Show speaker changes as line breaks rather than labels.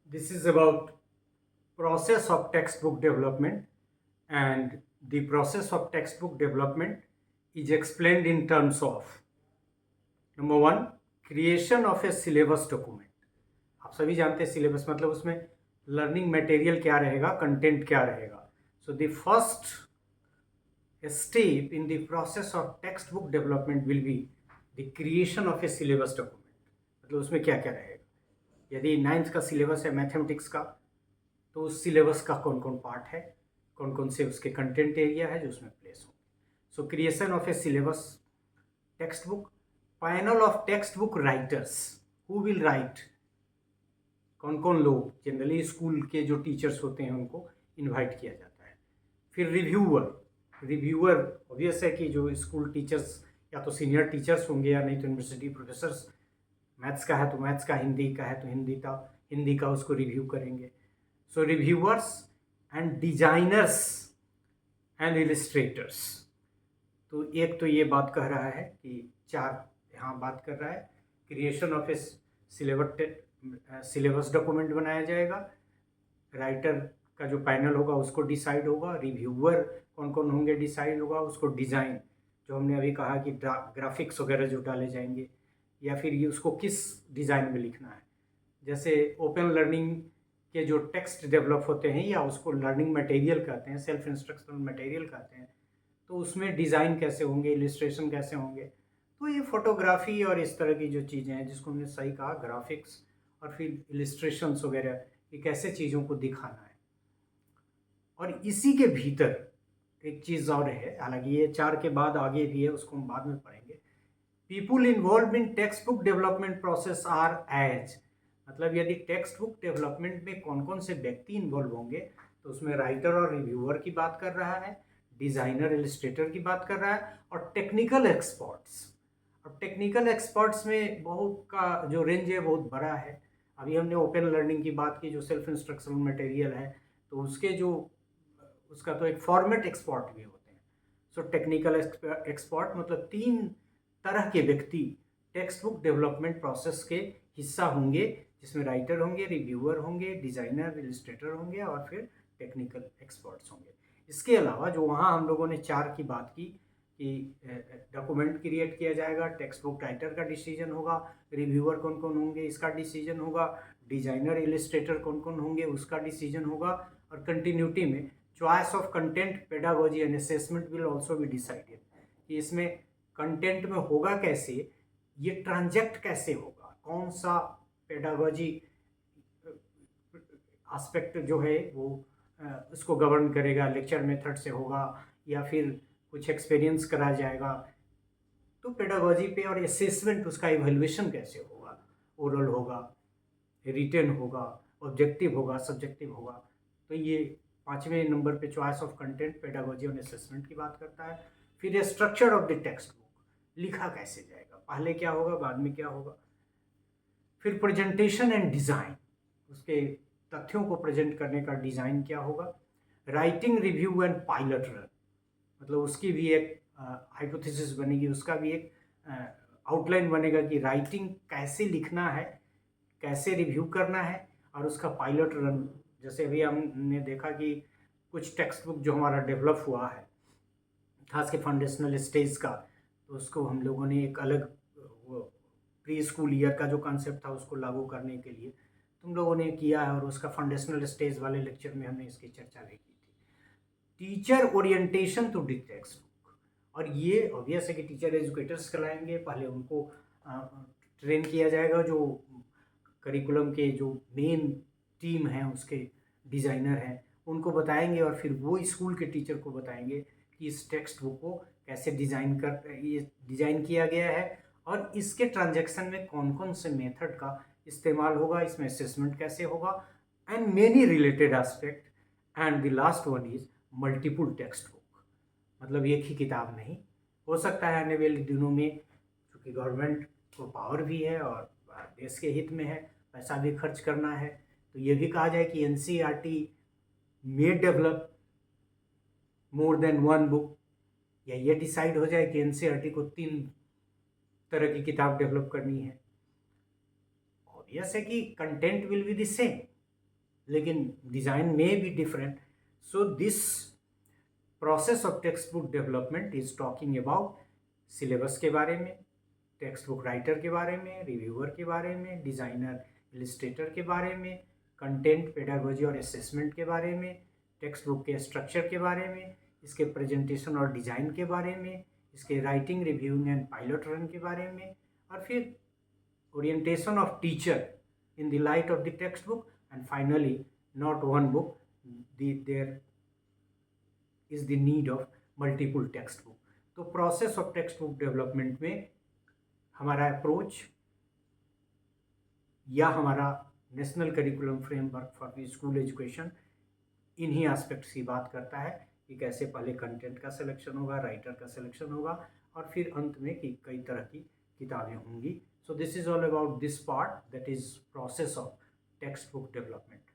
This is about process of textbook development, and the process of textbook development is explained in terms of number one, creation of a syllabus document. आप सभी जानते हैं syllabus मतलब उसमें learning material क्या रहेगा, content क्या रहेगा. So the first step in the process of textbook development will be the creation of a syllabus document. मतलब उसमें क्या क्या रहेगा. यदि 9th का सिलेबस है मैथमेटिक्स का, तो उस सिलेबस का कौन कौन पार्ट है, कौन कौन से उसके कंटेंट एरिया है जो उसमें प्लेस होंगे. So creation of a syllabus text book, panel of text book writers, who will write, कौन कौन लोग, जनरली स्कूल के जो टीचर्स होते हैं उनको इनवाइट किया जाता है. फिर रिव्यूअर ऑब्वियस है कि जो स्कूल टीचर्स या तो सीनियर टीचर्स होंगे या नहीं तो यूनिवर्सिटी प्रोफेसर्स. मैथ्स का है तो मैथ्स का, हिंदी का है तो हिंदी का उसको रिव्यू करेंगे. सो रिव्यूअर्स एंड डिजाइनर्स एंड इलिस्ट्रेटर्स. तो एक तो ये बात कह रहा है कि चार यहाँ बात कर रहा है. Creation of a syllabus document बनाया जाएगा, राइटर का जो पैनल होगा उसको डिसाइड होगा, रिव्यूअर कौन कौन होंगे डिसाइड होगा, उसको डिज़ाइन जो हमने अभी कहा कि ग्राफिक्स वगैरह जो डाले जाएंगे, या फिर ये उसको किस डिज़ाइन में लिखना है. जैसे ओपन लर्निंग के जो टेक्स्ट डेवलप होते हैं या उसको लर्निंग मटेरियल कहते हैं, सेल्फ इंस्ट्रक्शनल मटेरियल कहते हैं, तो उसमें डिज़ाइन कैसे होंगे, इलिस्ट्रेशन कैसे होंगे. तो ये फोटोग्राफी और इस तरह की जो चीज़ें हैं जिसको हमने सही कहा ग्राफिक्स और फिर इलिस्ट्रेशंस वगैरह, ये कैसे चीज़ों को दिखाना है. और इसी के भीतर एक चीज़ और है, हालांकि ये चार के बाद आगे भी है, उसको हम बाद में पढ़ेंगे. People involve in textbook development process are as, मतलब यदि टेक्स्ट बुक डेवलपमेंट में कौन कौन से व्यक्ति इन्वॉल्व होंगे, तो उसमें राइटर और रिव्यूअर की बात कर रहा है, डिज़ाइनर इलिस्ट्रेटर की बात कर रहा है, और टेक्निकल एक्सपर्ट्स. अब टेक्निकल एक्सपर्ट्स में बहुत का जो रेंज है बहुत बड़ा है. अभी हमने ओपन लर्निंग की बात की जो सेल्फ इंस्ट्रक्शनल मटेरियल है, तो उसके जो उसका तो एक फॉर्मेट एक्सपर्ट भी होते हैं. सो टेक्निकल एक्सपर्ट मतलब 3 तरह के व्यक्ति टेक्स्ट बुक डेवलपमेंट प्रोसेस के हिस्सा होंगे, जिसमें राइटर होंगे, रिव्यूअर होंगे, डिज़ाइनर इलिस्ट्रेटर होंगे और फिर टेक्निकल एक्सपर्ट्स होंगे. इसके अलावा जो वहाँ हम लोगों ने 4 की बात की कि डॉक्यूमेंट क्रिएट किया जाएगा, टेक्स्ट बुक राइटर का डिसीजन होगा, रिव्यूअर कौन कौन होंगे इसका डिसीजन होगा, डिज़ाइनर इलिस्ट्रेटर कौन कौन होंगे उसका डिसीजन होगा, और कंटिन्यूटी में choice of content, pedagogy and assessment will also be decided. कि इसमें कंटेंट में होगा कैसे, ये ट्रांजेक्ट कैसे होगा, कौन सा पेडागोजी एस्पेक्ट जो है वो उसको गवर्न करेगा, लेक्चर मेथड से होगा या फिर कुछ एक्सपीरियंस करा जाएगा. तो पेडागोजी पे, और असेसमेंट उसका इवैल्यूएशन कैसे होगा, ओरल होगा, रिटन होगा, ऑब्जेक्टिव होगा, सब्जेक्टिव होगा. तो ये 5वें नंबर पे चॉइस ऑफ कंटेंट, पेडागोजी और असेसमेंट की बात करता है. फिर structure of the text book, लिखा कैसे जाएगा, पहले क्या होगा बाद में क्या होगा. फिर प्रेजेंटेशन एंड डिज़ाइन, उसके तथ्यों को प्रेजेंट करने का डिज़ाइन क्या होगा. Writing review and pilot run, मतलब उसकी भी एक हाइपोथेसिस बनेगी, उसका भी एक आउटलाइन बनेगा कि राइटिंग कैसे लिखना है, कैसे रिव्यू करना है, और उसका पायलट रन. जैसे अभी हमने देखा कि कुछ टेक्स्ट बुक जो हमारा डेवलप हुआ है खास के फाउंडेशनल स्टेज का, तो उसको हम लोगों ने एक अलग वो प्री स्कूल ईयर का जो कॉन्सेप्ट था उसको लागू करने के लिए तुम लोगों ने किया है, और उसका फाउंडेशनल स्टेज वाले लेक्चर में हमने इसकी चर्चा भी की थी. Teacher orientation to the textbook, और ये ऑब्वियस है कि टीचर एजुकेटर्स कराएंगे, पहले उनको ट्रेन किया जाएगा, जो करिकुलम के जो मेन टीम है उसके डिज़ाइनर हैं उनको बताएंगे, और फिर वो स्कूल के टीचर को बताएंगे कि इस टेक्स्ट बुक को कैसे डिज़ाइन किया गया है, और इसके ट्रांजैक्शन में कौन कौन से मेथड का इस्तेमाल होगा, इसमें असेसमेंट कैसे होगा, and many related aspect. And the last one is multiple text book, मतलब एक ही किताब नहीं, हो सकता है आने वाले दिनों में, क्योंकि गवर्नमेंट को पावर भी है और देश के हित में है, पैसा भी खर्च करना है, तो ये भी कहा जाए कि एनसीईआरटी मे develop more than one book, या ये डिसाइड हो जाए कि एनसीईआरटी को 3 तरह की किताब डेवलप करनी है. ऑब्वियस है कि content will be the same, लेकिन डिज़ाइन में भी different. So this process of text book development is talking about syllabus के बारे में, टेक्स्ट बुक राइटर के बारे में, रिव्यूअर के बारे में, डिज़ाइनर इलिस्ट्रेटर के बारे में, कंटेंट पेडागोजी और असेसमेंट के बारे में, टेक्स्ट बुक के स्ट्रक्चर के बारे में, इसके प्रेजेंटेशन और डिज़ाइन के बारे में, इसके writing, reviewing and pilot run के बारे में, और फिर orientation of teacher in the light of the textbook, and finally not one book, there is the need of multiple textbook. तो process of text book development में हमारा approach या हमारा national curriculum framework for school education इन्हीं aspects की बात करता है कि कैसे पहले कंटेंट का सिलेक्शन होगा, राइटर का सिलेक्शन होगा, और फिर अंत में कि कई तरह की किताबें होंगी. So this is all about this part, that is process of textbook development.